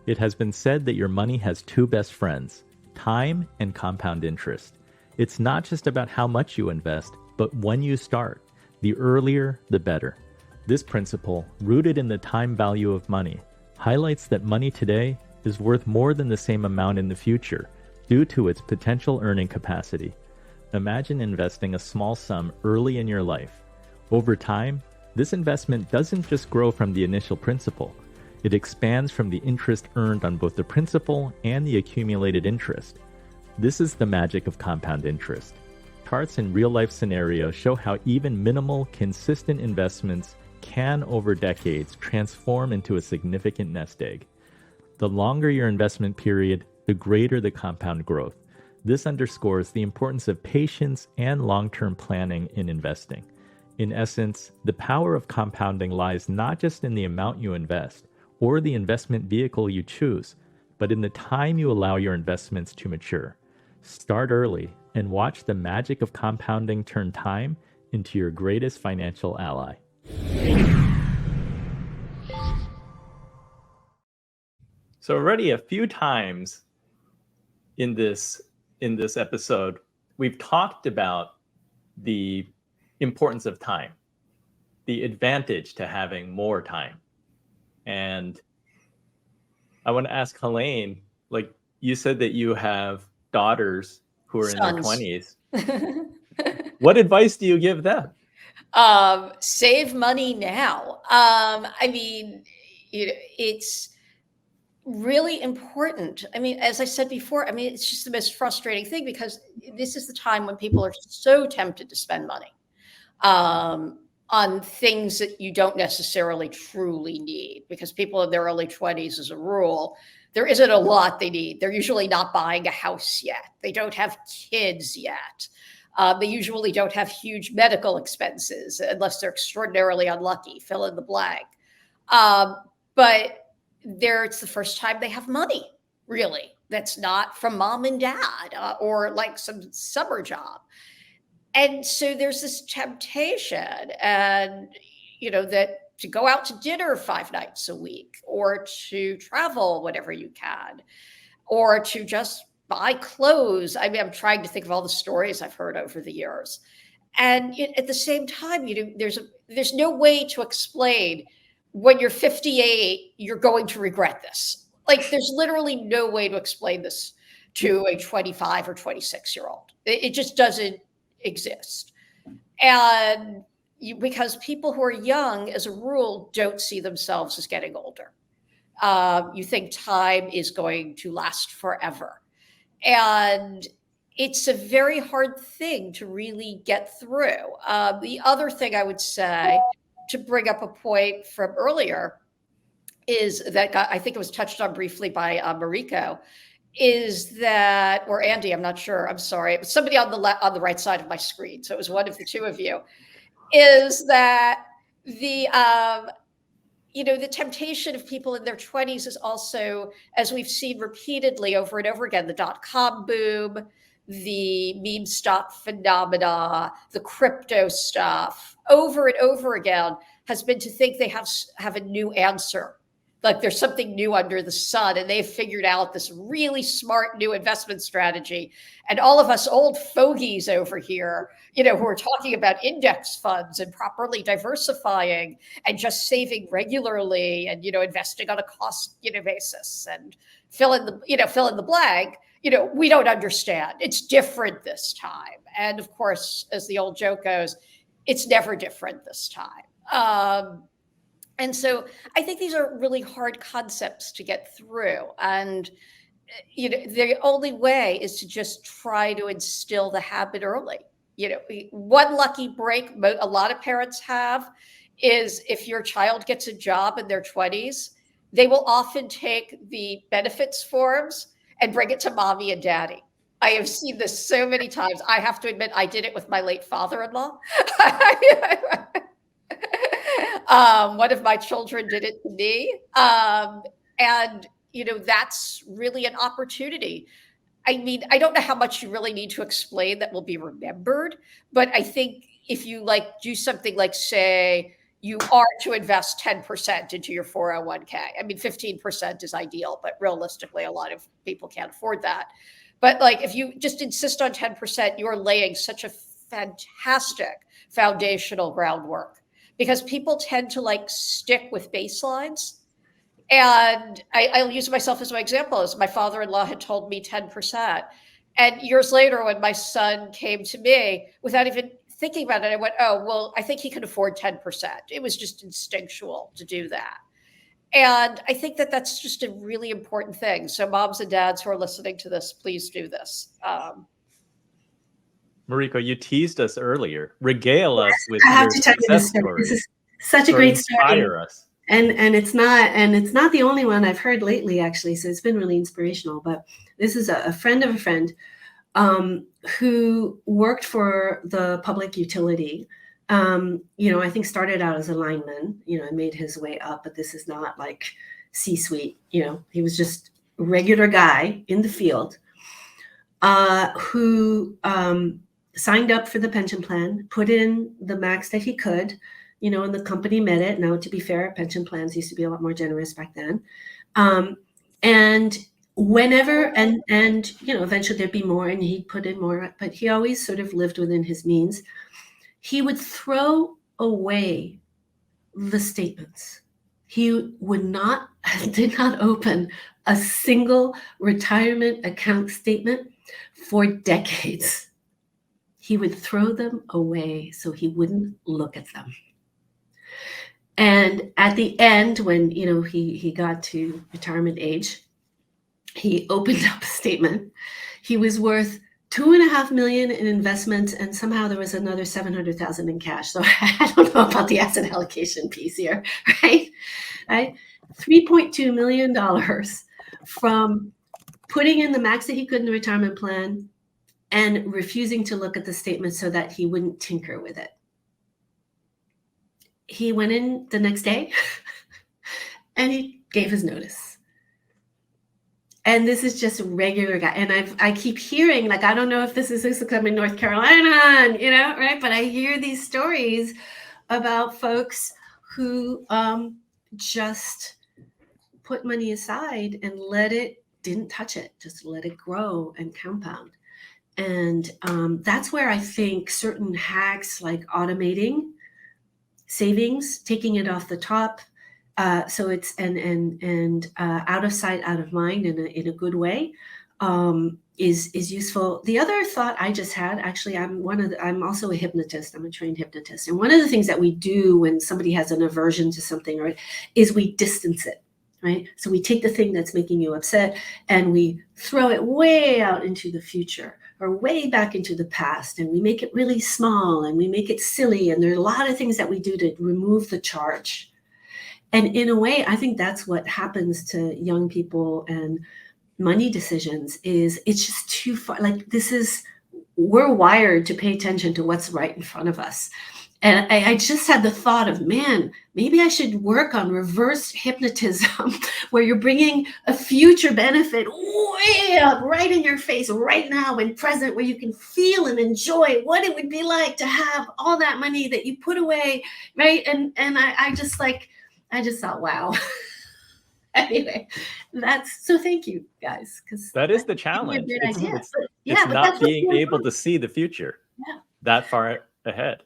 It has been said that your money has two best friends, time and compound interest. It's not just about how much you invest, but when you start. The earlier, the better. This principle, rooted in the time value of money, highlights that money today is worth more than the same amount in the future due to its potential earning capacity. Imagine investing a small sum early in your life. Over time, this investment doesn't just grow from the initial principal. It expands from the interest earned on both the principal and the accumulated interest. This is the magic of compound interest. Charts in real-life scenarios show how even minimal, consistent investments can, over decades, transform into a significant nest egg. The longer your investment period, the greater the compound growth. This underscores the importance of patience and long-term planning in investing. In essence, the power of compounding lies not just in the amount you invest or the investment vehicle you choose, but in the time you allow your investments to mature. Start early and watch the magic of compounding turn time into your greatest financial ally. So already a few times in this episode, we've talked about the importance of time, the advantage to having more time. And I want to ask Helain, like you said that you have daughters who are in their 20s. What advice do you give them? Save money now. I mean, it's really important. I mean, as I said before, I mean, it's just the most frustrating thing because this is the time when people are so tempted to spend money on things that you don't necessarily truly need, because people in their early 20s, as a rule, there isn't a lot they need. They're usually not buying a house yet. They don't have kids yet. They usually don't have huge medical expenses unless they're extraordinarily unlucky, fill in the blank. But it's the first time they have money, really, that's not from mom and dad or like some summer job. And so there's this temptation and, that to go out to dinner 5 nights a week or to travel whenever you can, or to just buy clothes. I mean, I'm trying to think of all the stories I've heard over the years. And at the same time, there's no way to explain when you're 58, you're going to regret this. Like, there's literally no way to explain this to a 25 or 26-year-old. It just doesn't exist. And because people who are young, as a rule, don't see themselves as getting older. You think time is going to last forever. And it's a very hard thing to really get through. The other thing I would say, to bring up a point from earlier, is that I think it was touched on briefly by Mariko, is that, or Andy, I'm not sure, I'm sorry, it was somebody on the right side of my screen, so it was one of the two of you, is that the temptation of people in their 20s is also, as we've seen repeatedly over and over again, the dot-com boom, the meme stock phenomena, the crypto stuff, over and over again, has been to think they have a new answer. Like there's something new under the sun, and they've figured out this really smart new investment strategy. And all of us old fogies over here, who are talking about index funds and properly diversifying and just saving regularly and, investing on a cost, basis and fill in the blank, we don't understand. It's different this time. And of course, as the old joke goes, it's never different this time. And so I think these are really hard concepts to get through. And, the only way is to just try to instill the habit early. One lucky break a lot of parents have is if your child gets a job in their 20s, they will often take the benefits forms and bring it to mommy and daddy. I have seen this so many times. I have to admit, I did it with my late father-in-law. One of my children did it to me. And, that's really an opportunity. I mean, I don't know how much you really need to explain that will be remembered, but I think if you do something like, say, you are to invest 10% into your 401k. I mean, 15% is ideal, but realistically, a lot of people can't afford that. But like, if you just insist on 10%, you're laying such a fantastic foundational groundwork, because people tend to like stick with baselines. And I'll use myself as my example. As my father-in-law had told me 10%. And years later, when my son came to me, without even thinking about it, I went, oh, well, I think he can afford 10%. It was just instinctual to do that. And I think that that's just a really important thing. So moms and dads who are listening to this, please do this. Mariko, you teased us earlier. Regale us with I have your to tell you this success story. This story. is such a Or great story. inspire us. And it's not the only one I've heard lately, actually. So it's been really inspirational. But this is a friend of a friend who worked for the public utility. I think started out as a lineman, and made his way up. But this is not like C-suite. He was just a regular guy in the field who signed up for the pension plan, put in the max that he could. And the company met it. Now, to be fair, pension plans used to be a lot more generous back then. And whenever, and eventually there'd be more, and he'd put in more, but he always sort of lived within his means. He would throw away the statements. He did not open a single retirement account statement for decades. He would throw them away so he wouldn't look at them. And at the end, when he got to retirement age, he opened up a statement. He was worth $2.5 million in investments, and somehow there was another $700,000 in cash. So I don't know about the asset allocation piece here, right? $3.2 million from putting in the max that he could in the retirement plan and refusing to look at the statement so that he wouldn't tinker with it. He went in the next day and he gave his notice. And this is just a regular guy. And I keep hearing, like, I don't know if this is coming in North Carolina, right? But I hear these stories about folks who just put money aside and didn't touch it, just let it grow and compound. And that's where I think certain hacks like automating savings, taking it off the top, so it's and out of sight, out of mind in a good way, is useful. The other thought I just had, actually, I'm also a hypnotist. I'm a trained hypnotist, and one of the things that we do when somebody has an aversion to something, right, is we distance it. Right? So we take the thing that's making you upset and we throw it way out into the future or way back into the past, and we make it really small and we make it silly. And there are a lot of things that we do to remove the charge. And in a way, I think that's what happens to young people and money decisions is it's just too far. Like we're wired to pay attention to what's right in front of us. And I just had the thought of, man, maybe I should work on reverse hypnotism where you're bringing a future benefit way up right in your face right now and present, where you can feel and enjoy what it would be like to have all that money that you put away, right? And I just thought, wow. Anyway, so thank you guys. Because that is the challenge. It's but not being able to see the future that far ahead.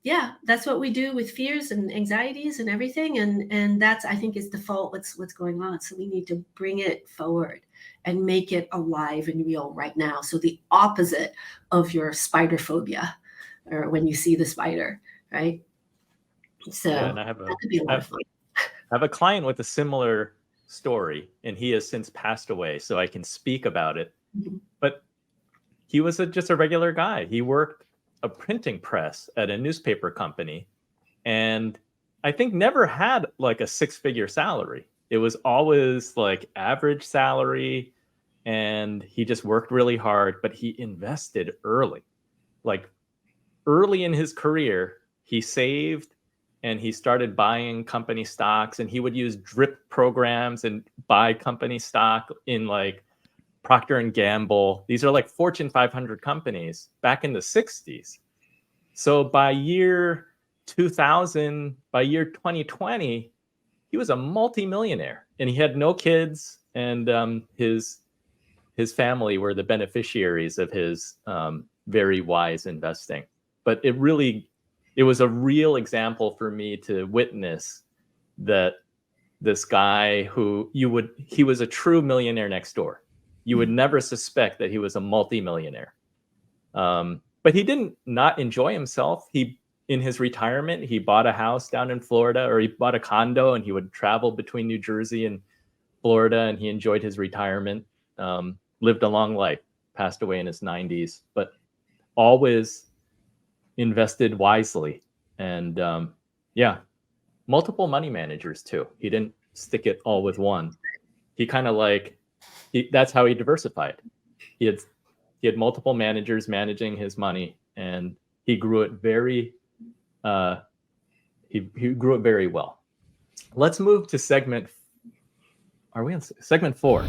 Yeah, that's what we do with fears and anxieties and everything. And that's, I think, is default what's going on. So we need to bring it forward and make it alive and real right now. So the opposite of your spider phobia, or when you see the spider, right? So and that could be a lot of fun. I have a client with a similar story, and he has since passed away, so I can speak about it. Mm-hmm. But he was just a regular guy. He worked a printing press at a newspaper company, and I think never had like a six-figure salary. It was always like average salary, and he just worked really hard, but he invested early. Like early in his career, he saved and he started buying company stocks, and he would use drip programs and buy company stock in like Procter & Gamble. These are like Fortune 500 companies back in the 60s. So by year 2000, by year 2020, he was a multi-millionaire, and he had no kids, and his family were the beneficiaries of his very wise investing. But it was a real example for me to witness that this guy he was a true millionaire next door. You would never suspect that he was a multi-millionaire. But he didn't not enjoy himself. In his retirement, he bought a house down in Florida, or he bought a condo, and he would travel between New Jersey and Florida, and he enjoyed his retirement, lived a long life, passed away in his 90s, but always invested wisely. And multiple money managers too. He didn't stick it all with one. He kind of that's how he diversified. He had multiple managers managing his money, and he grew it very well. Let's move to segment. Are we on segment 4?